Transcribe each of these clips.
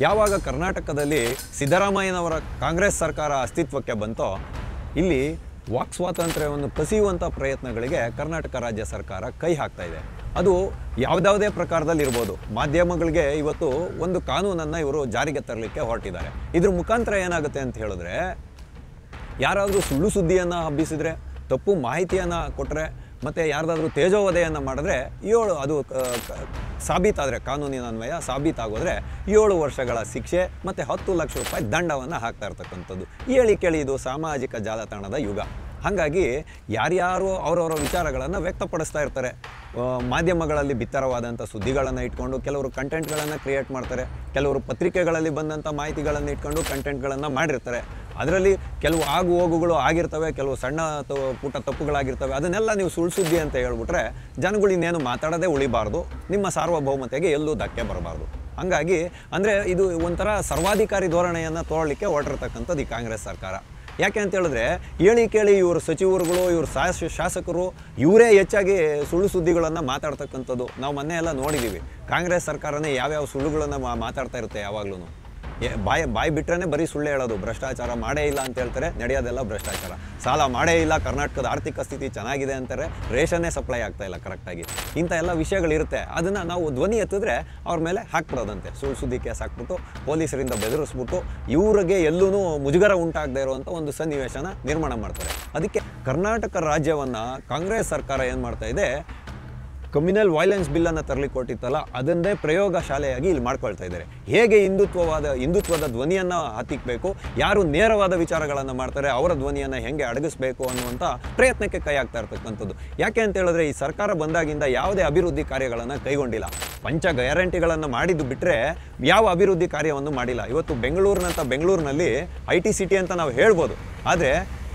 ಯಾವಾಗ ಕರ್ನಾಟಕದಲ್ಲಿ ಸಿದ್ದರಾಮಯ್ಯನವರ ಕಾಂಗ್ರೆಸ್ ಸರ್ಕಾರ ಅಸ್ತಿತ್ವಕ್ಕೆ ಬಂತೋ ಇಲ್ಲಿ ವಾಕ್ ಸ್ವಾತಂತ್ರ್ಯವನ್ನು ಕಸಿಯುವಂಥ ಪ್ರಯತ್ನಗಳಿಗೆ ಕರ್ನಾಟಕ ರಾಜ್ಯ ಸರ್ಕಾರ ಕೈ ಹಾಕ್ತಾ ಇದೆ. ಅದು ಯಾವುದಾವುದೇ ಪ್ರಕಾರದಲ್ಲಿರ್ಬೋದು. ಮಾಧ್ಯಮಗಳಿಗೆ ಇವತ್ತು ಒಂದು ಕಾನೂನನ್ನು ಇವರು ಜಾರಿಗೆ ತರಲಿಕ್ಕೆ ಹೊರಟಿದ್ದಾರೆ. ಇದ್ರ ಮುಖಾಂತರ ಏನಾಗುತ್ತೆ ಅಂತ ಹೇಳಿದ್ರೆ, ಯಾರಾದರೂ ಸುಳ್ಳು ಸುದ್ದಿಯನ್ನು ಹಬ್ಬಿಸಿದರೆ, ತಪ್ಪು ಮಾಹಿತಿಯನ್ನು ಕೊಟ್ಟರೆ, ಮತ್ತು ಯಾರ್ದಾದ್ರೂ ತೇಜೋವಧೆಯನ್ನು ಮಾಡಿದ್ರೆ ಅದು ಸಾಬೀತಾದರೆ, ಕಾನೂನಿನ ಅನ್ವಯ ಸಾಬೀತಾಗೋದ್ರೆ 7 ವರ್ಷಗಳ ಶಿಕ್ಷೆ ಮತ್ತು 10 ಲಕ್ಷ ರೂಪಾಯಿ ದಂಡವನ್ನು ಹಾಕ್ತಾ ಇರ್ತಕ್ಕಂಥದ್ದು. ಕೇಳಿ ಇದು ಸಾಮಾಜಿಕ ಜಾಲತಾಣದ ಯುಗ. ಹಾಗಾಗಿ ಯಾರ್ಯಾರು ಅವರವರ ವಿಚಾರಗಳನ್ನು ವ್ಯಕ್ತಪಡಿಸ್ತಾ ಇರ್ತಾರೆ. ಮಾಧ್ಯಮಗಳಲ್ಲಿ ಬಿತ್ತರವಾದಂಥ ಸುದ್ದಿಗಳನ್ನು ಇಟ್ಕೊಂಡು ಕೆಲವರು ಕಂಟೆಂಟ್ಗಳನ್ನು ಕ್ರಿಯೇಟ್ ಮಾಡ್ತಾರೆ. ಕೆಲವರು ಪತ್ರಿಕೆಗಳಲ್ಲಿ ಬಂದಂಥ ಮಾಹಿತಿಗಳನ್ನು ಇಟ್ಕೊಂಡು ಕಂಟೆಂಟ್ಗಳನ್ನು ಮಾಡಿರ್ತಾರೆ. ಅದರಲ್ಲಿ ಕೆಲವು ಆಗು ಹೋಗುಗಳು ಆಗಿರ್ತವೆ, ಕೆಲವು ಸಣ್ಣ ಪುಟ್ಟ ತಪ್ಪುಗಳಾಗಿರ್ತವೆ. ಅದನ್ನೆಲ್ಲ ನೀವು ಸುಳ್ಳು ಸುದ್ದಿ ಅಂತ ಹೇಳ್ಬಿಟ್ರೆ ಜನಗಳು ಇನ್ನೇನು ಮಾತಾಡೋದೇ ಉಳಿಬಾರ್ದು, ನಿಮ್ಮ ಸಾರ್ವಭೌಮತೆಗೆ ಎಲ್ಲೂ ಧಕ್ಕೆ ಬರಬಾರ್ದು. ಹಂಗಾಗಿ ಅಂದರೆ ಇದು ಒಂಥರ ಸರ್ವಾಧಿಕಾರಿ ಧೋರಣೆಯನ್ನು ತೋರಲಿಕ್ಕೆ ಹೊರಟಿರ್ತಕ್ಕಂಥದ್ದು ಈ ಕಾಂಗ್ರೆಸ್ ಸರ್ಕಾರ. ಯಾಕೆ ಅಂತ ಹೇಳಿದ್ರೆ, ಕೇಳಿ ಇವರು ಸಚಿವರುಗಳು, ಇವರು ಶಾಸಕರು ಇವರೇ ಹೆಚ್ಚಾಗಿ ಸುಳ್ಳು ಸುದ್ದಿಗಳನ್ನು ಮಾತಾಡ್ತಕ್ಕಂಥದ್ದು ನಾವು ಮೊನ್ನೆ ಎಲ್ಲ ನೋಡಿದ್ದೀವಿ. ಕಾಂಗ್ರೆಸ್ ಸರ್ಕಾರನೇ ಯಾವ್ಯಾವ ಸುಳ್ಳುಗಳನ್ನು ಮಾತಾಡ್ತಾ ಇರುತ್ತೆ. ಯಾವಾಗಲೂ ಬಾಯಿ ಬಿಟ್ಟರೆ ಬರೀ ಸುಳ್ಳು ಹೇಳೋದು. ಭ್ರಷ್ಟಾಚಾರ ಮಾಡೇ ಇಲ್ಲ ಅಂತ ಹೇಳ್ತಾರೆ, ನಡೆಯೋದೆಲ್ಲ ಭ್ರಷ್ಟಾಚಾರ. ಸಾಲ ಮಾಡೇ ಇಲ್ಲ, ಕರ್ನಾಟಕದ ಆರ್ಥಿಕ ಸ್ಥಿತಿ ಚೆನ್ನಾಗಿದೆ ಅಂತಾರೆ, ರೇಷನ್ನೇ ಸಪ್ಲೈ ಆಗ್ತಾ ಇಲ್ಲ ಕರೆಕ್ಟಾಗಿ. ಇಂಥ ಎಲ್ಲ ವಿಷಯಗಳಿರುತ್ತೆ. ಅದನ್ನು ನಾವು ಧ್ವನಿ ಎತ್ತಿದ್ರೆ ಅವ್ರ ಮೇಲೆ ಹಾಕ್ಬಿಡೋದಂತೆ. ಸುಳ್ಳು ಸುದ್ದಿ ಕೇಸ್ ಹಾಕ್ಬಿಟ್ಟು ಪೊಲೀಸರಿಂದ ಬೆದರಿಸ್ಬಿಟ್ಟು ಇವ್ರಿಗೆ ಎಲ್ಲೂ ಮುಜುಗರ ಉಂಟಾಗದೇ ಇರುವಂಥ ಒಂದು ಸನ್ನಿವೇಶನ ನಿರ್ಮಾಣ ಮಾಡ್ತಾರೆ. ಅದಕ್ಕೆ ಕರ್ನಾಟಕ ರಾಜ್ಯವನ್ನು ಕಾಂಗ್ರೆಸ್ ಸರ್ಕಾರ ಏನು ಮಾಡ್ತಾ ಇದೆ, ಕಮ್ಯುನಲ್ ವೈಲೆನ್ಸ್ ಬಿಲ್ಲನ್ನು ತರಲಿಕ್ಕೆ ಕೊಟ್ಟಿತ್ತಲ್ಲ, ಅದನ್ನೇ ಪ್ರಯೋಗ ಶಾಲೆಯಾಗಿ ಇಲ್ಲಿ ಮಾಡ್ಕೊಳ್ತಾ ಇದ್ದಾರೆ. ಹೇಗೆ ಹಿಂದುತ್ವದ ಧ್ವನಿಯನ್ನು ಹತ್ತಿಕ್ಕಬೇಕು, ಯಾರು ನೇರವಾದ ವಿಚಾರಗಳನ್ನು ಮಾಡ್ತಾರೆ ಅವರ ಧ್ವನಿಯನ್ನು ಹೇಗೆ ಅಡಗಿಸ್ಬೇಕು ಅನ್ನುವಂಥ ಪ್ರಯತ್ನಕ್ಕೆ ಕೈ ಹಾಕ್ತಾ ಇರ್ತಕ್ಕಂಥದ್ದು. ಯಾಕೆ ಅಂತ ಹೇಳಿದ್ರೆ, ಈ ಸರ್ಕಾರ ಬಂದಾಗಿಂದ ಯಾವುದೇ ಅಭಿವೃದ್ಧಿ ಕಾರ್ಯಗಳನ್ನು ಕೈಗೊಂಡಿಲ್ಲ. ಪಂಚ ಗ್ಯಾರಂಟಿಗಳನ್ನು ಮಾಡಿದ್ದು ಬಿಟ್ಟರೆ ಯಾವ ಅಭಿವೃದ್ಧಿ ಕಾರ್ಯವನ್ನು ಮಾಡಿಲ್ಲ. ಇವತ್ತು ಬೆಂಗಳೂರಿನಲ್ಲಿ IT ಸಿಟಿ ಅಂತ ನಾವು ಹೇಳ್ಬೋದು, ಆದರೆ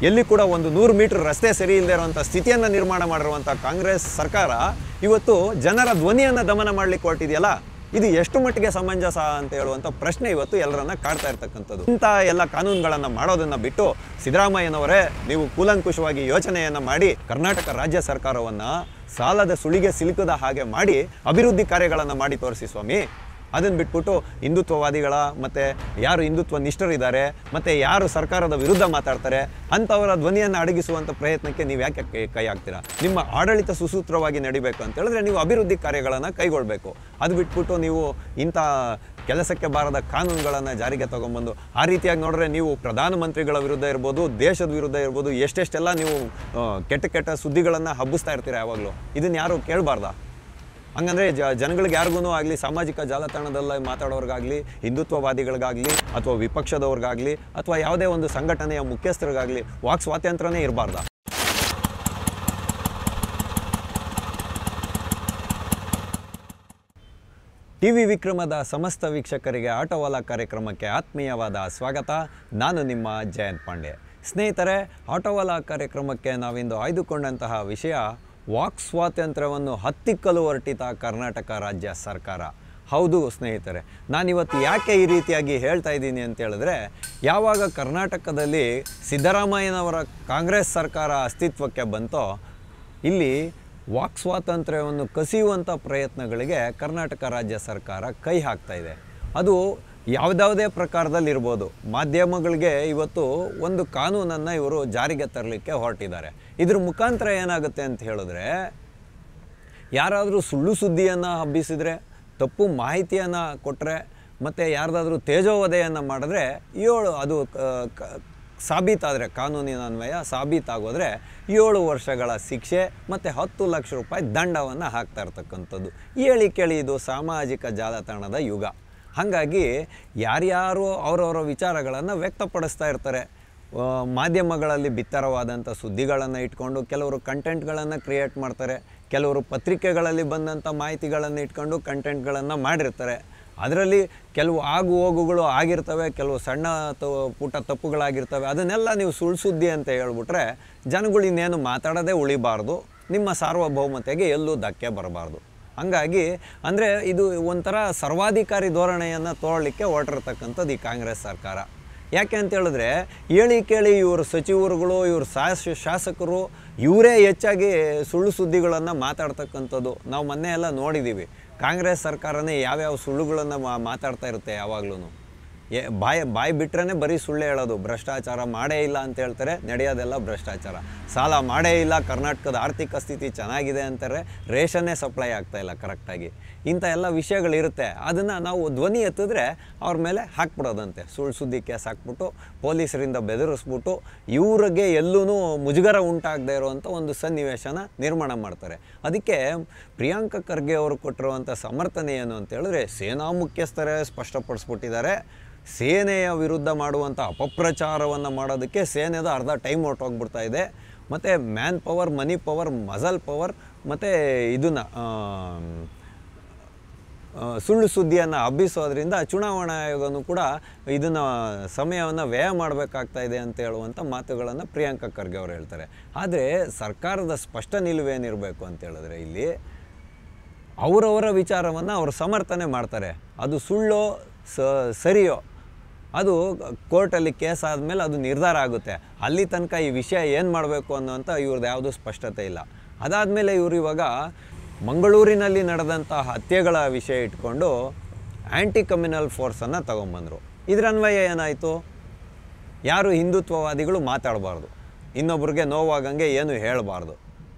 ಎಲ್ಲಿ ಕೂಡ ಒಂದು 100 ಮೀಟರ್ ರಸ್ತೆ ಸರಿ ಇಲ್ಲದೆ ಇರುವಂಥ ಸ್ಥಿತಿಯನ್ನು ನಿರ್ಮಾಣ ಮಾಡಿರುವಂಥ ಕಾಂಗ್ರೆಸ್ ಸರ್ಕಾರ ಇವತ್ತು ಜನರ ಧ್ವನಿಯನ್ನು ದಮನ ಮಾಡಲಿಕ್ಕೆ ಹೊರಟಿದೆಯಲ್ಲ, ಇದು ಎಷ್ಟು ಮಟ್ಟಿಗೆ ಸಮಂಜಸ ಅಂತ ಹೇಳುವಂಥ ಪ್ರಶ್ನೆ ಇವತ್ತು ಎಲ್ಲರನ್ನ ಕಾಡ್ತಾ ಇರ್ತಕ್ಕಂಥದ್ದು. ಇಂಥ ಎಲ್ಲ ಕಾನೂನುಗಳನ್ನು ಮಾಡೋದನ್ನು ಬಿಟ್ಟು ಸಿದ್ದರಾಮಯ್ಯನವರೇ ನೀವು ಕೂಲಂಕುಷವಾಗಿ ಯೋಚನೆಯನ್ನು ಮಾಡಿ ಕರ್ನಾಟಕ ರಾಜ್ಯ ಸರ್ಕಾರವನ್ನು ಸಾಲದ ಸುಳಿಗೆ ಸಿಲುಕದ ಹಾಗೆ ಮಾಡಿ ಅಭಿವೃದ್ಧಿ ಕಾರ್ಯಗಳನ್ನು ಮಾಡಿ ತೋರಿಸಿ ಸ್ವಾಮಿ. ಅದನ್ನು ಬಿಟ್ಬಿಟ್ಟು ಹಿಂದುತ್ವವಾದಿಗಳ ಮತ್ತು ಯಾರು ಹಿಂದುತ್ವ ನಿಷ್ಠರಿದ್ದಾರೆ ಮತ್ತು ಯಾರು ಸರ್ಕಾರದ ವಿರುದ್ಧ ಮಾತಾಡ್ತಾರೆ ಅಂಥವರ ಧ್ವನಿಯನ್ನು ಅಡಗಿಸುವಂಥ ಪ್ರಯತ್ನಕ್ಕೆ ನೀವು ಯಾಕೆ ಕೈ ಹಾಕ್ತೀರಾ? ನಿಮ್ಮ ಆಡಳಿತ ಸುಸೂತ್ರವಾಗಿ ನಡಿಬೇಕು ಅಂತ ಹೇಳಿದ್ರೆ ನೀವು ಅಭಿವೃದ್ಧಿ ಕಾರ್ಯಗಳನ್ನು ಕೈಗೊಳ್ಳಬೇಕು. ಅದು ಬಿಟ್ಬಿಟ್ಟು ನೀವು ಇಂಥ ಕೆಲಸಕ್ಕೆ ಬಾರದ ಕಾನೂನುಗಳನ್ನು ಜಾರಿಗೆ ತೊಗೊಂಬಂದು ಆ ರೀತಿಯಾಗಿ ನೋಡಿದ್ರೆ ನೀವು ಪ್ರಧಾನಮಂತ್ರಿಗಳ ವಿರುದ್ಧ ಇರ್ಬೋದು, ದೇಶದ ವಿರುದ್ಧ ಇರ್ಬೋದು, ಎಷ್ಟೆಷ್ಟೆಲ್ಲ ನೀವು ಕೆಟ್ಟ ಸುದ್ದಿಗಳನ್ನು ಹಬ್ಬಿಸ್ತಾ ಇರ್ತೀರಾ ಯಾವಾಗಲೂ. ಇದನ್ನು ಯಾರು ಕೇಳಬಾರ್ದಾ? ಹಂಗಂದರೆ ಜನಗಳಿಗೆ ಯಾರಿಗೂ ಆಗಲಿ, ಸಾಮಾಜಿಕ ಜಾಲತಾಣದಲ್ಲಿ ಮಾತಾಡೋರಿಗಾಗಲಿ, ಹಿಂದುತ್ವವಾದಿಗಳಿಗಾಗಲಿ ಅಥವಾ ವಿಪಕ್ಷದವ್ರಿಗಾಗಲಿ ಅಥವಾ ಯಾವುದೇ ಒಂದು ಸಂಘಟನೆಯ ಮುಖ್ಯಸ್ಥರಿಗಾಗಲಿ ವಾಕ್ ಸ್ವಾತಂತ್ರ್ಯನೇ ಇರಬಾರ್ದ? TV ವಿಕ್ರಮದ ಸಮಸ್ತ ವೀಕ್ಷಕರಿಗೆ ಆಟೋವಾಲಾ ಕಾರ್ಯಕ್ರಮಕ್ಕೆ ಆತ್ಮೀಯವಾದ ಸ್ವಾಗತ. ನಾನು ನಿಮ್ಮ ಜಯಂತ್ ಪಾಂಡೆ. ಸ್ನೇಹಿತರೆ, ಆಟೋವಾಲಾ ಕಾರ್ಯಕ್ರಮಕ್ಕೆ ನಾವಿಂದು ಆಯ್ದುಕೊಂಡಂತಹ ವಿಷಯ ವಾಕ್ ಸ್ವಾತಂತ್ರ್ಯವನ್ನು ಹತ್ತಿಕ್ಕಲು ಹೊರಟಿತ ಕರ್ನಾಟಕ ರಾಜ್ಯ ಸರ್ಕಾರ. ಹೌದು ಸ್ನೇಹಿತರೆ, ನಾನಿವತ್ತು ಯಾಕೆ ಈ ರೀತಿಯಾಗಿ ಹೇಳ್ತಾ ಇದ್ದೀನಿ ಅಂತ ಹೇಳಿದ್ರೆ, ಯಾವಾಗ ಕರ್ನಾಟಕದಲ್ಲಿ ಸಿದ್ದರಾಮಯ್ಯನವರ ಕಾಂಗ್ರೆಸ್ ಸರ್ಕಾರ ಅಸ್ತಿತ್ವಕ್ಕೆ ಬಂತೋ ಇಲ್ಲಿ ವಾಕ್ ಸ್ವಾತಂತ್ರ್ಯವನ್ನು ಕಸಿಯುವಂಥ ಪ್ರಯತ್ನಗಳಿಗೆ ಕರ್ನಾಟಕ ರಾಜ್ಯ ಸರ್ಕಾರ ಕೈ ಹಾಕ್ತಾ ಇದೆ. ಅದು ಯಾವುದಾವುದೇ ಪ್ರಕಾರದಲ್ಲಿರ್ಬೋದು. ಮಾಧ್ಯಮಗಳಿಗೆ ಇವತ್ತು ಒಂದು ಕಾನೂನನ್ನು ಇವರು ಜಾರಿಗೆ ತರಲಿಕ್ಕೆ ಹೊರಟಿದ್ದಾರೆ. ಇದ್ರ ಮುಖಾಂತರ ಏನಾಗುತ್ತೆ ಅಂತ ಹೇಳಿದ್ರೆ, ಯಾರಾದರೂ ಸುಳ್ಳು ಸುದ್ದಿಯನ್ನು ಹಬ್ಬಿಸಿದರೆ, ತಪ್ಪು ಮಾಹಿತಿಯನ್ನು ಕೊಟ್ಟರೆ, ಮತ್ತು ಯಾರ್ದಾದ್ರೂ ತೇಜೋವಧೆಯನ್ನು ಮಾಡಿದ್ರೆ ಅದು ಸಾಬೀತಾದರೆ, ಕಾನೂನಿನ ಅನ್ವಯ ಸಾಬೀತಾಗೋದ್ರೆ 7 ವರ್ಷಗಳ ಶಿಕ್ಷೆ ಮತ್ತು 10 ಲಕ್ಷ ರೂಪಾಯಿ ದಂಡವನ್ನು ಹಾಕ್ತಾ ಇರ್ತಕ್ಕಂಥದ್ದು. ಕೇಳಿ ಇದು ಸಾಮಾಜಿಕ ಜಾಲತಾಣದ ಯುಗ. ಹಾಗಾಗಿ ಯಾರ್ಯಾರು ಅವರವರ ವಿಚಾರಗಳನ್ನು ವ್ಯಕ್ತಪಡಿಸ್ತಾ ಇರ್ತಾರೆ. ಮಾಧ್ಯಮಗಳಲ್ಲಿ ಬಿತ್ತರವಾದಂಥ ಸುದ್ದಿಗಳನ್ನು ಇಟ್ಕೊಂಡು ಕೆಲವರು ಕಂಟೆಂಟ್ಗಳನ್ನು ಕ್ರಿಯೇಟ್ ಮಾಡ್ತಾರೆ. ಕೆಲವರು ಪತ್ರಿಕೆಗಳಲ್ಲಿ ಬಂದಂಥ ಮಾಹಿತಿಗಳನ್ನು ಇಟ್ಕೊಂಡು ಕಂಟೆಂಟ್ಗಳನ್ನು ಮಾಡಿರ್ತಾರೆ. ಅದರಲ್ಲಿ ಕೆಲವು ಆಗು ಹೋಗುಗಳು ಆಗಿರ್ತವೆ, ಕೆಲವು ಸಣ್ಣ ಪುಟ್ಟ ತಪ್ಪುಗಳಾಗಿರ್ತವೆ. ಅದನ್ನೆಲ್ಲ ನೀವು ಸುಳ್ಳು ಸುದ್ದಿ ಅಂತ ಹೇಳ್ಬಿಟ್ರೆ ಜನಗಳು ಇನ್ನೇನು ಮಾತಾಡೋದೇ ಉಳಿಬಾರ್ದು, ನಿಮ್ಮ ಸಾರ್ವಭೌಮತೆಗೆ ಎಲ್ಲೂ ಧಕ್ಕೆ ಬರಬಾರ್ದು. ಹಂಗಾಗಿ ಅಂದರೆ ಇದು ಒಂಥರ ಸರ್ವಾಧಿಕಾರಿ ಧೋರಣೆಯನ್ನು ತೋರಲಿಕ್ಕೆ ಹೊರಟಿರ್ತಕ್ಕಂಥದ್ದು ಈ ಕಾಂಗ್ರೆಸ್ ಸರ್ಕಾರ. ಯಾಕೆ ಅಂತ ಹೇಳಿದ್ರೆ, ಕೇಳಿ ಇವರು ಸಚಿವರುಗಳು, ಇವರು ಶಾಸಕರು ಇವರೇ ಹೆಚ್ಚಾಗಿ ಸುಳ್ಳು ಸುದ್ದಿಗಳನ್ನು ಮಾತಾಡ್ತಕ್ಕಂಥದ್ದು ನಾವು ಮೊನ್ನೆ ಎಲ್ಲ ನೋಡಿದ್ದೀವಿ. ಕಾಂಗ್ರೆಸ್ ಸರ್ಕಾರನೇ ಯಾವ್ಯಾವ ಸುಳ್ಳುಗಳನ್ನು ಮಾತಾಡ್ತಾ ಇರುತ್ತೆ ಯಾವಾಗ್ಲೂ. ಬಾಯಿ ಬಿಟ್ರೇ ಬರೀ ಸುಳ್ಳು ಹೇಳೋದು. ಭ್ರಷ್ಟಾಚಾರ ಮಾಡೇ ಇಲ್ಲ ಅಂತ ಹೇಳ್ತಾರೆ, ನಡೆಯೋದೆಲ್ಲ ಭ್ರಷ್ಟಾಚಾರ. ಸಾಲ ಮಾಡೇ ಇಲ್ಲ, ಕರ್ನಾಟಕದ ಆರ್ಥಿಕ ಸ್ಥಿತಿ ಚೆನ್ನಾಗಿದೆ ಅಂತಾರೆ, ರೇಷನ್ನೇ ಸಪ್ಲೈ ಆಗ್ತಾಯಿಲ್ಲ ಕರೆಕ್ಟಾಗಿ. ಇಂಥ ಎಲ್ಲ ವಿಷಯಗಳಿರುತ್ತೆ. ಅದನ್ನು ನಾವು ಧ್ವನಿ ಎತ್ತಿದ್ರೆ ಅವ್ರ ಮೇಲೆ ಹಾಕ್ಬಿಡೋದಂತೆ. ಸುಳ್ಳು ಸುದ್ದಿ ಕೇಸ್ ಹಾಕ್ಬಿಟ್ಟು ಪೊಲೀಸರಿಂದ ಬೆದರಿಸ್ಬಿಟ್ಟು ಇವ್ರಿಗೆ ಎಲ್ಲೂ ಮುಜುಗರ ಉಂಟಾಗದೇ ಇರುವಂಥ ಒಂದು ಸನ್ನಿವೇಶನ ನಿರ್ಮಾಣ ಮಾಡ್ತಾರೆ. ಅದಕ್ಕೆ ಪ್ರಿಯಾಂಕ ಖರ್ಗೆ ಅವರು ಕೊಟ್ಟಿರುವಂಥ ಸಮರ್ಥನೆ ಏನು ಅಂತ ಹೇಳಿದ್ರೆ, ಸೇನಾ ಮುಖ್ಯಸ್ಥರೇ ಸ್ಪಷ್ಟಪಡಿಸ್ಬಿಟ್ಟಿದ್ದಾರೆ, ಸೇನೆಯ ವಿರುದ್ಧ ಮಾಡುವಂಥ ಅಪಪ್ರಚಾರವನ್ನು ಮಾಡೋದಕ್ಕೆ ಸೇನೆದ ಅರ್ಧ ಟೈಮ್ ಹೊರಟೋಗ್ಬಿಡ್ತಾ ಇದೆ. ಮತ್ತು man power, money power, muscle power ಮತ್ತು ಇದನ್ನು ಸುಳ್ಳು ಸುದ್ದಿಯನ್ನು ಹಬ್ಬಿಸೋದ್ರಿಂದ ಚುನಾವಣಾ ಆಯೋಗನೂ ಕೂಡ ಇದನ್ನು ಸಮಯವನ್ನು ವ್ಯಯ ಮಾಡಬೇಕಾಗ್ತಾ ಇದೆ ಅಂತ ಹೇಳುವಂಥ ಮಾತುಗಳನ್ನು ಪ್ರಿಯಾಂಕ ಖರ್ಗೆ ಅವರು ಹೇಳ್ತಾರೆ. ಆದರೆ ಸರ್ಕಾರದ ಸ್ಪಷ್ಟ ನಿಲುವೇನಿರಬೇಕು ಅಂತ ಹೇಳಿದ್ರೆ, ಇಲ್ಲಿ ಅವರವರ ವಿಚಾರವನ್ನು ಅವರು ಸಮರ್ಥನೆ ಮಾಡ್ತಾರೆ. ಅದು ಸುಳ್ಳೋ ಸರಿಯೋ ಅದು ಕೋರ್ಟಲ್ಲಿ ಕೇಸ್ ಆದಮೇಲೆ ಅದು ನಿರ್ಧಾರ ಆಗುತ್ತೆ. ಅಲ್ಲಿ ತನಕ ಈ ವಿಷಯ ಏನು ಮಾಡಬೇಕು ಅನ್ನೋಂಥ ಇವ್ರದ್ದು ಯಾವುದೂ ಸ್ಪಷ್ಟತೆ ಇಲ್ಲ. ಅದಾದಮೇಲೆ ಇವರು ಇವಾಗ ಮಂಗಳೂರಿನಲ್ಲಿ ನಡೆದಂಥ ಹತ್ಯೆಗಳ ವಿಷಯ ಇಟ್ಕೊಂಡು ಆ್ಯಂಟಿ ಕಮ್ಯುನಲ್ ಫೋರ್ಸನ್ನು ತಗೊಂಬಂದರು. ಇದರನ್ವಯ ಏನಾಯಿತು, ಯಾರು ಹಿಂದುತ್ವವಾದಿಗಳು ಮಾತಾಡಬಾರ್ದು, ಇನ್ನೊಬ್ರಿಗೆ ನೋವಾಗಂಗೆ ಏನು ಹೇಳಬಾರ್ದು,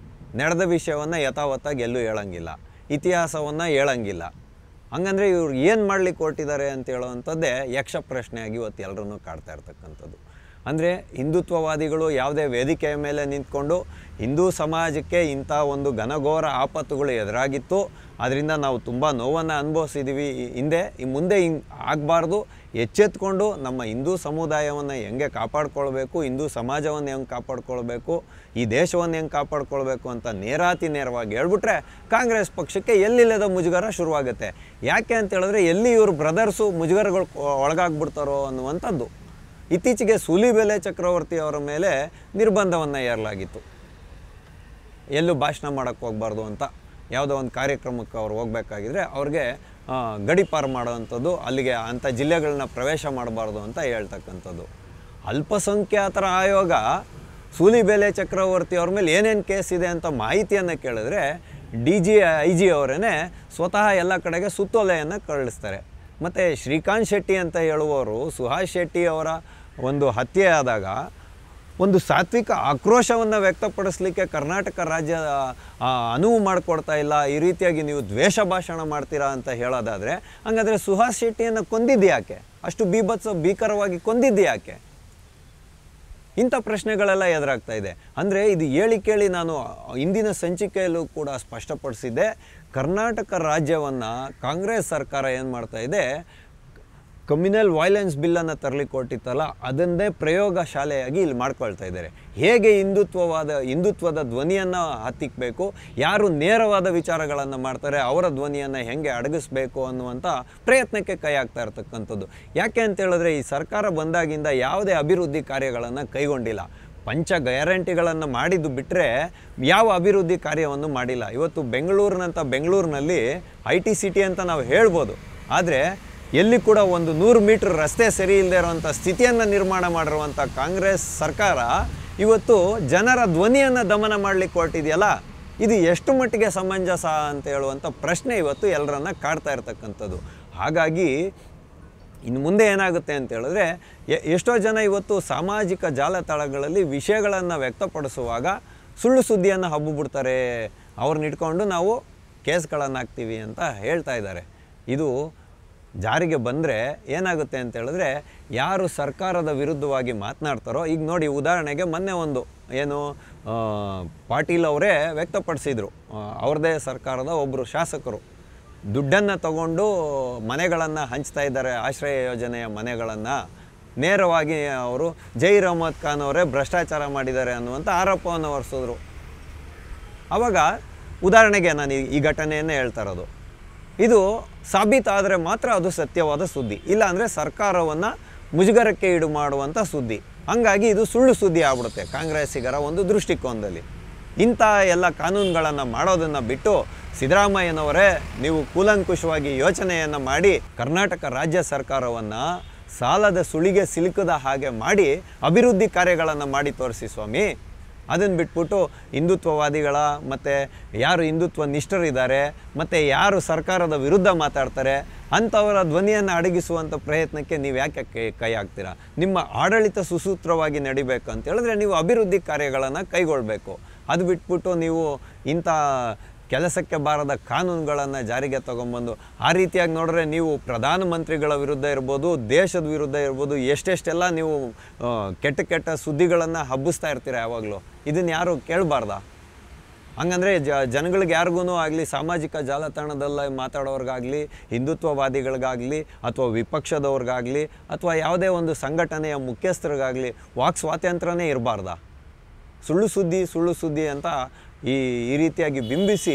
ನಡೆದ ವಿಷಯವನ್ನು ಯಥಾವತ್ತಾಗಿ ಎಲ್ಲೂ ಹೇಳೋಂಗಿಲ್ಲ, ಇತಿಹಾಸವನ್ನು ಹೇಳೋಂಗಿಲ್ಲ. ಹಂಗಂದರೆ ಇವ್ರು ಏನು ಮಾಡಲಿಕ್ಕೆ ಹೊರಟಿದ್ದಾರೆ ಅಂತ ಹೇಳೋವಂಥದ್ದೇ ಯಕ್ಷ ಪ್ರಶ್ನೆಯಾಗಿ ಇವತ್ತು ಎಲ್ಲರನ್ನೂ ಕಾಡ್ತಾ ಇರ್ತಕ್ಕಂಥದ್ದು. ಅಂದರೆ ಹಿಂದುತ್ವವಾದಿಗಳು ಯಾವುದೇ ವೇದಿಕೆಯ ಮೇಲೆ ನಿಂತ್ಕೊಂಡು ಹಿಂದೂ ಸಮಾಜಕ್ಕೆ ಇಂಥ ಒಂದು ಘನಘೋರ ಆಪತ್ತುಗಳು ಎದುರಾಗಿತ್ತು, ಅದರಿಂದ ನಾವು ತುಂಬ ನೋವನ್ನು ಅನುಭವಿಸಿದ್ದೀವಿ ಹಿಂದೆ, ಮುಂದೆ ಹಿಂಗೆ ಆಗಬಾರ್ದು, ಎಚ್ಚೆತ್ಕೊಂಡು ನಮ್ಮ ಹಿಂದೂ ಸಮುದಾಯವನ್ನು ಹೆಂಗೆ ಕಾಪಾಡ್ಕೊಳ್ಬೇಕು, ಹಿಂದೂ ಸಮಾಜವನ್ನು ಹೆಂಗೆ ಕಾಪಾಡ್ಕೊಳ್ಬೇಕು, ಈ ದೇಶವನ್ನು ಹೆಂಗೆ ಕಾಪಾಡ್ಕೊಳ್ಬೇಕು ಅಂತ ನೇರವಾಗಿ ಹೇಳ್ಬಿಟ್ರೆ ಕಾಂಗ್ರೆಸ್ ಪಕ್ಷಕ್ಕೆ ಎಲ್ಲಿಲ್ಲದ ಮುಜುಗರ ಶುರುವಾಗುತ್ತೆ. ಯಾಕೆ ಅಂತ ಹೇಳಿದ್ರೆ, ಎಲ್ಲಿ ಇವರು ಬ್ರದರ್ಸು ಮುಜುಗರಗಳು ಒಳಗಾಗ್ಬಿಡ್ತಾರೋ ಅನ್ನುವಂಥದ್ದು. ಇತ್ತೀಚೆಗೆ ಸೂಲಿಬೆಲೆ ಚಕ್ರವರ್ತಿ ಅವರ ಮೇಲೆ ನಿರ್ಬಂಧವನ್ನು ಹೇರಲಾಗಿತ್ತು. ಎಲ್ಲೂ ಭಾಷಣ ಮಾಡೋಕ್ಕೆ ಹೋಗಬಾರ್ದು ಅಂತ, ಯಾವುದೋ ಒಂದು ಕಾರ್ಯಕ್ರಮಕ್ಕೆ ಅವ್ರು ಹೋಗಬೇಕಾಗಿದ್ರೆ ಅವ್ರಿಗೆ ಗಡಿಪಾರು ಮಾಡೋವಂಥದ್ದು, ಅಲ್ಲಿಗೆ ಅಂಥ ಜಿಲ್ಲೆಗಳನ್ನ ಪ್ರವೇಶ ಮಾಡಬಾರ್ದು ಅಂತ ಹೇಳ್ತಕ್ಕಂಥದ್ದು. ಅಲ್ಪಸಂಖ್ಯಾತರ ಆಯೋಗ ಸೂಲಿಬೆಲೆ ಚಕ್ರವರ್ತಿ ಅವ್ರ ಮೇಲೆ ಏನೇನು ಕೇಸ್ ಇದೆ ಅಂತ ಮಾಹಿತಿಯನ್ನು ಕೇಳಿದ್ರೆ IG ಅವರೇ ಸ್ವತಃ ಎಲ್ಲ ಕಡೆಗೆ ಸುತ್ತೋಲೆಯನ್ನು ಕಳಿಸ್ತಾರೆ. ಮತ್ತು ಶ್ರೀಕಾಂತ್ ಶೆಟ್ಟಿ ಅಂತ ಹೇಳುವವರು ಸುಹಾಸ್ ಶೆಟ್ಟಿ ಅವರ ಒಂದು ಹತ್ಯೆ ಆದಾಗ ಒಂದು ಸಾತ್ವಿಕ ಆಕ್ರೋಶವನ್ನು ವ್ಯಕ್ತಪಡಿಸಲಿಕ್ಕೆ ಕರ್ನಾಟಕ ರಾಜ್ಯ ಅನುವು ಮಾಡಿಕೊಡ್ತಾ ಇಲ್ಲ, ಈ ರೀತಿಯಾಗಿ ನೀವು ದ್ವೇಷ ಭಾಷಣ ಮಾಡ್ತೀರಾ ಅಂತ ಹೇಳೋದಾದರೆ, ಹಂಗಾದರೆ ಸುಹಾಸ್ ಶೆಟ್ಟಿಯನ್ನು ಕೊಂದಿದ್ದು ಯಾಕೆ, ಅಷ್ಟು ಭೀಕರವಾಗಿ ಕೊಂದಿದ್ದು ಯಾಕೆ? ಇಂಥ ಪ್ರಶ್ನೆಗಳೆಲ್ಲ ಎದುರಾಗ್ತಾ ಇದೆ. ಅಂದರೆ ಇದು ಕೇಳಿ ನಾನು ಇಂದಿನ ಸಂಚಿಕೆಯಲ್ಲೂ ಕೂಡ ಸ್ಪಷ್ಟಪಡಿಸಿದ್ದೆ, ಕರ್ನಾಟಕ ರಾಜ್ಯವನ್ನು ಕಾಂಗ್ರೆಸ್ ಸರ್ಕಾರ ಏನು ಮಾಡ್ತಾ ಇದೆ, ಕಮ್ಯುನಲ್ ವೈಲೆನ್ಸ್ ಬಿಲ್ಲನ್ನು ತರಲಿಕ್ಕೆ ಹೊರಟಿತ್ತಲ್ಲ, ಅದನ್ನೇ ಪ್ರಯೋಗ ಶಾಲೆಯಾಗಿ ಇಲ್ಲಿ ಮಾಡ್ಕೊಳ್ತಾ ಇದ್ದಾರೆ. ಹೇಗೆ ಹಿಂದುತ್ವದ ಧ್ವನಿಯನ್ನು ಹತ್ತಿಕ್ಕಬೇಕು, ಯಾರು ನೇರವಾದ ವಿಚಾರಗಳನ್ನು ಮಾಡ್ತಾರೆ ಅವರ ಧ್ವನಿಯನ್ನು ಹೇಗೆ ಅಡಗಿಸ್ಬೇಕು ಅನ್ನುವಂಥ ಪ್ರಯತ್ನಕ್ಕೆ ಕೈ ಹಾಕ್ತಾ ಇರ್ತಕ್ಕಂಥದ್ದು. ಯಾಕೆ ಅಂತ ಹೇಳಿದ್ರೆ, ಈ ಸರ್ಕಾರ ಬಂದಾಗಿಂದ ಯಾವುದೇ ಅಭಿವೃದ್ಧಿ ಕಾರ್ಯಗಳನ್ನು ಕೈಗೊಂಡಿಲ್ಲ. ಪಂಚ ಗ್ಯಾರಂಟಿಗಳನ್ನು ಮಾಡಿದ್ದು ಬಿಟ್ಟರೆ ಯಾವ ಅಭಿವೃದ್ಧಿ ಕಾರ್ಯವನ್ನು ಮಾಡಿಲ್ಲ. ಇವತ್ತು ಬೆಂಗಳೂರಿನಲ್ಲಿ IT ಸಿಟಿ ಅಂತ ನಾವು ಹೇಳ್ಬೋದು, ಆದರೆ ಎಲ್ಲಿ ಕೂಡ ಒಂದು 100 ಮೀಟ್ರ್ ರಸ್ತೆ ಸರಿ ಇಲ್ಲದೆ ಇರುವಂಥ ಸ್ಥಿತಿಯನ್ನು ನಿರ್ಮಾಣ ಮಾಡಿರುವಂಥ ಕಾಂಗ್ರೆಸ್ ಸರ್ಕಾರ ಇವತ್ತು ಜನರ ಧ್ವನಿಯನ್ನು ದಮನ ಮಾಡಲಿಕ್ಕೆ ಹೊರಟಿದೆಯಲ್ಲ, ಇದು ಎಷ್ಟು ಮಟ್ಟಿಗೆ ಸಮಂಜಸ ಅಂತ ಹೇಳುವಂಥ ಪ್ರಶ್ನೆ ಇವತ್ತು ಎಲ್ಲರನ್ನ ಕಾಡ್ತಾ ಇರ್ತಕ್ಕಂಥದ್ದು. ಹಾಗಾಗಿ ಇನ್ನು ಮುಂದೆ ಏನಾಗುತ್ತೆ ಅಂತ ಹೇಳಿದ್ರೆ, ಎಷ್ಟೋ ಜನ ಇವತ್ತು ಸಾಮಾಜಿಕ ಜಾಲತಾಣಗಳಲ್ಲಿ ವಿಷಯಗಳನ್ನು ವ್ಯಕ್ತಪಡಿಸುವಾಗ ಸುಳ್ಳು ಸುದ್ದಿಯನ್ನು ಹಬ್ಬಿಬಿಡ್ತಾರೆ, ಅವ್ರನ್ನ ಇಟ್ಕೊಂಡು ನಾವು ಕೇಸ್ಗಳನ್ನು ಹಾಕ್ತೀವಿ ಅಂತ ಹೇಳ್ತಾ ಇದ್ದಾರೆ. ಇದು ಜಾರಿಗೆ ಬಂದರೆ ಏನಾಗುತ್ತೆ ಅಂತ ಹೇಳಿದ್ರೆ, ಯಾರು ಸರ್ಕಾರದ ವಿರುದ್ಧವಾಗಿ ಮಾತನಾಡ್ತಾರೋ, ಈಗ ನೋಡಿ ಉದಾಹರಣೆಗೆ ಮೊನ್ನೆ ಒಂದು ಏನು ಪಾಟೀಲ್ ಅವರೇ ವ್ಯಕ್ತಪಡಿಸಿದರು, ಅವ್ರದ್ದೇ ಸರ್ಕಾರದ ಒಬ್ಬರು ಶಾಸಕರು ದುಡ್ಡನ್ನು ತಗೊಂಡು ಮನೆಗಳನ್ನು ಹಂಚ್ತಾ ಇದ್ದಾರೆ, ಆಶ್ರಯ ಯೋಜನೆಯ ಮನೆಗಳನ್ನು. ನೇರವಾಗಿ ಅವರು ಜೈರ್ ಅಹ್ಮದ್ ಖಾನ್ ಅವರೇ ಭ್ರಷ್ಟಾಚಾರ ಮಾಡಿದ್ದಾರೆ ಅನ್ನುವಂಥ ಆರೋಪವನ್ನು ಹೊರಿಸಿದ್ರು. ಆವಾಗ ಉದಾಹರಣೆಗೆ ನಾನು ಈ ಘಟನೆಯನ್ನೇ ಹೇಳ್ತಾ ಇರೋದು, ಇದು ಸಾಬೀತಾದರೆ ಮಾತ್ರ ಅದು ಸತ್ಯವಾದ ಸುದ್ದಿ, ಇಲ್ಲಾಂದರೆ ಸರ್ಕಾರವನ್ನು ಮುಜುಗರಕ್ಕೆ ಈಡು ಮಾಡುವಂಥ ಸುದ್ದಿ. ಹಂಗಾಗಿ ಇದು ಸುಳ್ಳು ಸುದ್ದಿ ಆಗ್ಬಿಡುತ್ತೆ ಕಾಂಗ್ರೆಸ್ಸಿಗರ ಒಂದು ದೃಷ್ಟಿಕೋನದಲ್ಲಿ. ಇಂಥ ಎಲ್ಲ ಕಾನೂನುಗಳನ್ನು ಮಾಡೋದನ್ನು ಬಿಟ್ಟು ಸಿದ್ದರಾಮಯ್ಯನವರೇ ನೀವು ಕೂಲಂಕುಷವಾಗಿ ಯೋಚನೆಯನ್ನು ಮಾಡಿ ಕರ್ನಾಟಕ ರಾಜ್ಯ ಸರ್ಕಾರವನ್ನು ಸಾಲದ ಸುಳಿಗೆ ಸಿಲುಕದ ಹಾಗೆ ಮಾಡಿ ಅಭಿವೃದ್ಧಿ ಕಾರ್ಯಗಳನ್ನು ಮಾಡಿ ತೋರಿಸಿ ಸ್ವಾಮಿ. ಅದನ್ನು ಬಿಟ್ಬಿಟ್ಟು ಹಿಂದುತ್ವವಾದಿಗಳ ಮತ್ತು ಯಾರು ಹಿಂದುತ್ವ ನಿಷ್ಠರಿದ್ದಾರೆ ಮತ್ತು ಯಾರು ಸರ್ಕಾರದ ವಿರುದ್ಧ ಮಾತಾಡ್ತಾರೆ ಅಂಥವರ ಧ್ವನಿಯನ್ನು ಅಡಗಿಸುವಂಥ ಪ್ರಯತ್ನಕ್ಕೆ ನೀವು ಯಾಕೆ ಕೈ ಹಾಕ್ತೀರಾ? ನಿಮ್ಮ ಆಡಳಿತ ಸುಸೂತ್ರವಾಗಿ ನಡಿಬೇಕು ಅಂತ ಹೇಳಿದ್ರೆ ನೀವು ಅಭಿವೃದ್ಧಿ ಕಾರ್ಯಗಳನ್ನು ಕೈಗೊಳ್ಳಬೇಕು. ಅದು ಬಿಟ್ಬಿಟ್ಟು ನೀವು ಇಂಥ ಕೆಲಸಕ್ಕೆ ಬಾರದ ಕಾನೂನುಗಳನ್ನು ಜಾರಿಗೆ ತಗೊಂಬಂದು ಆ ರೀತಿಯಾಗಿ ನೋಡಿದ್ರೆ ನೀವು ಪ್ರಧಾನಮಂತ್ರಿಗಳ ವಿರುದ್ಧ ಇರ್ಬೋದು, ದೇಶದ ವಿರುದ್ಧ ಇರ್ಬೋದು, ಎಷ್ಟೆಷ್ಟೆಲ್ಲ ನೀವು ಕೆಟ್ಟ ಸುದ್ದಿಗಳನ್ನು ಹಬ್ಬಿಸ್ತಾ ಇರ್ತೀರ ಯಾವಾಗಲೂ. ಇದನ್ನು ಯಾರು ಕೇಳಬಾರ್ದ? ಹಂಗಂದರೆ ಜನಗಳಿಗೆ ಯಾರಿಗೂ ಆಗಲಿ, ಸಾಮಾಜಿಕ ಜಾಲತಾಣದಲ್ಲಿ ಮಾತಾಡೋರ್ಗಾಗಲಿ, ಹಿಂದುತ್ವವಾದಿಗಳಿಗಾಗಲಿ ಅಥವಾ ವಿಪಕ್ಷದವ್ರಿಗಾಗಲಿ ಅಥವಾ ಯಾವುದೇ ಒಂದು ಸಂಘಟನೆಯ ಮುಖ್ಯಸ್ಥರಿಗಾಗಲಿ ವಾಕ್ ಸ್ವಾತಂತ್ರ್ಯನೇ ಇರಬಾರ್ದ? ಸುಳ್ಳು ಸುದ್ದಿ ಅಂತ ಈ ರೀತಿಯಾಗಿ ಬಿಂಬಿಸಿ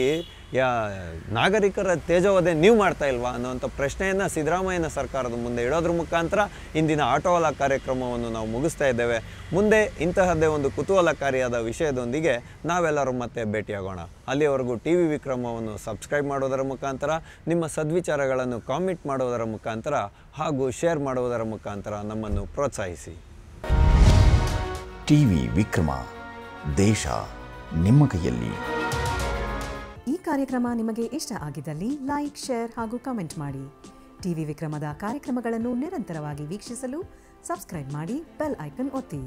ನಾಗರಿಕರ ತೇಜೋವಧೆ ನೀವು ಮಾಡ್ತಾ ಇಲ್ವಾ ಅನ್ನೋವಂಥ ಪ್ರಶ್ನೆಯನ್ನು ಸಿದ್ದರಾಮಯ್ಯನ ಸರ್ಕಾರದ ಮುಂದೆ ಇಡೋದ್ರ ಮುಖಾಂತರ ಇಂದಿನ ಆಟೋವಾಲ ಕಾರ್ಯಕ್ರಮವನ್ನು ನಾವು ಮುಗಿಸ್ತಾ ಇದ್ದೇವೆ. ಮುಂದೆ ಇಂತಹದ್ದೇ ಒಂದು ಕುತೂಹಲಕಾರಿಯಾದ ವಿಷಯದೊಂದಿಗೆ ನಾವೆಲ್ಲರೂ ಮತ್ತೆ ಭೇಟಿಯಾಗೋಣ. ಅಲ್ಲಿವರೆಗೂ ಟಿ ವಿ ವಿಕ್ರಮವನ್ನು ಸಬ್ಸ್ಕ್ರೈಬ್ ಮಾಡೋದರ ಮುಖಾಂತರ, ನಿಮ್ಮ ಸದ್ವಿಚಾರಗಳನ್ನು ಕಾಮೆಂಟ್ ಮಾಡೋದರ ಮುಖಾಂತರ ಹಾಗೂ ಶೇರ್ ಮಾಡುವುದರ ಮುಖಾಂತರ ನಮ್ಮನ್ನು ಪ್ರೋತ್ಸಾಹಿಸಿ. ಟಿವಿ ವಿಕ್ರಮ, ದೇಶ ನಿಮ್ಮ ಕೈಯಲ್ಲಿ. ಈ ಕಾರ್ಯಕ್ರಮ ನಿಮಗೆ ಇಷ್ಟ ಆಗಿದ್ದಲ್ಲಿ ಲೈಕ್, ಶೇರ್ ಹಾಗೂ ಕಮೆಂಟ್ ಮಾಡಿ. ಟಿವಿ ವಿಕ್ರಮದ ಕಾರ್ಯಕ್ರಮಗಳನ್ನು ನಿರಂತರವಾಗಿ ವೀಕ್ಷಿಸಲು ಸಬ್ಸ್ಕ್ರೈಬ್ ಮಾಡಿ, ಬೆಲ್ ಐಕನ್ ಒತ್ತಿ.